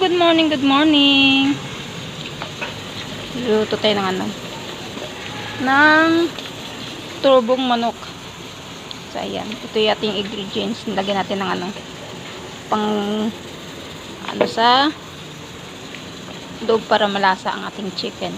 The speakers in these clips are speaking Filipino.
good morning, good morning. Luto tayo ng ng turbong manok. So, ayan. Ito yung ating ingredients. Nilagyan natin ng pang sa loob para malasa ang ating chicken.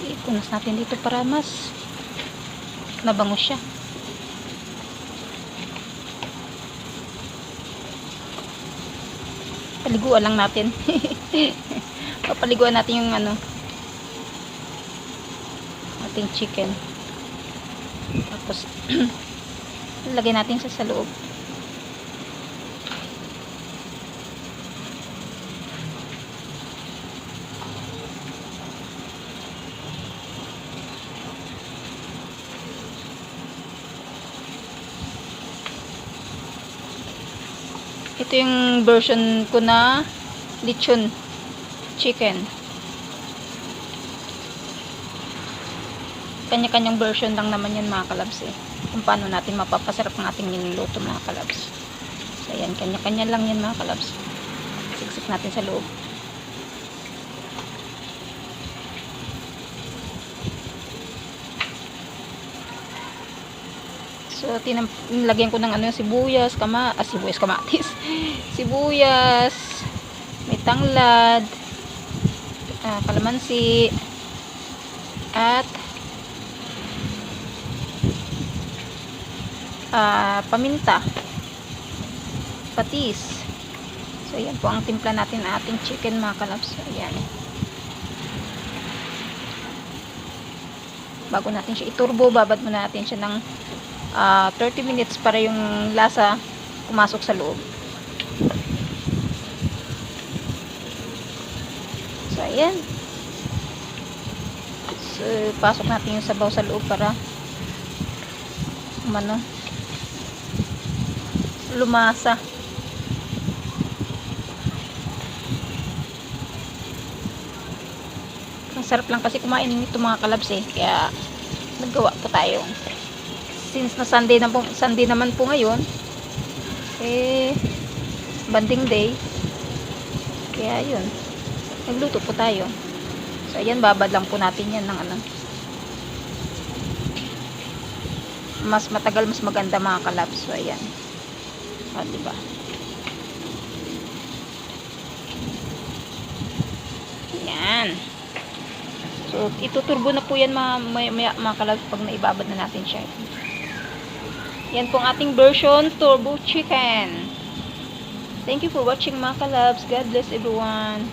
Ipunas natin dito para mas mabango siya. Paliguan lang natin. Papaliguan natin yung ating chicken. Tapos lagyan natin sa loob. Ito yung version ko na lechon chicken. Kanya-kanyang version lang naman yan mga kalabs kung paano natin mapapasarap ang ating niluluto mga kalabs. So ayan, kanya-kanya lang yan mga kalabs. Siksik natin sa loob. So, nilagyan ko ng sibuyas, kamatis, sibuyas, may tanglad, kalamansi, at paminta, patis. So, ayan po ang timpla natin na ating chicken mga kalabs. Ayan. Bago natin siya iturbo, babad muna natin siya ng 30 minutes para yung lasa pumasok sa loob. So, ayan. So, pasok natin yung sabaw sa loob para lumasa. Ang sarap lang kasi kumain nito mga kalabs kaya naggawa po tayo. Since na Sunday naman po ngayon, banding day, kaya yun, nagluto po tayo. So ayan, babad lang po natin yan ng mas matagal, mas maganda mga kalabs. So ayan, diba? Yan. So ituturbo na po yan mga kalabs pag naibabad na natin siya. Yan pong ating version turbo chicken. Thank you for watching mga kalabs. God bless everyone.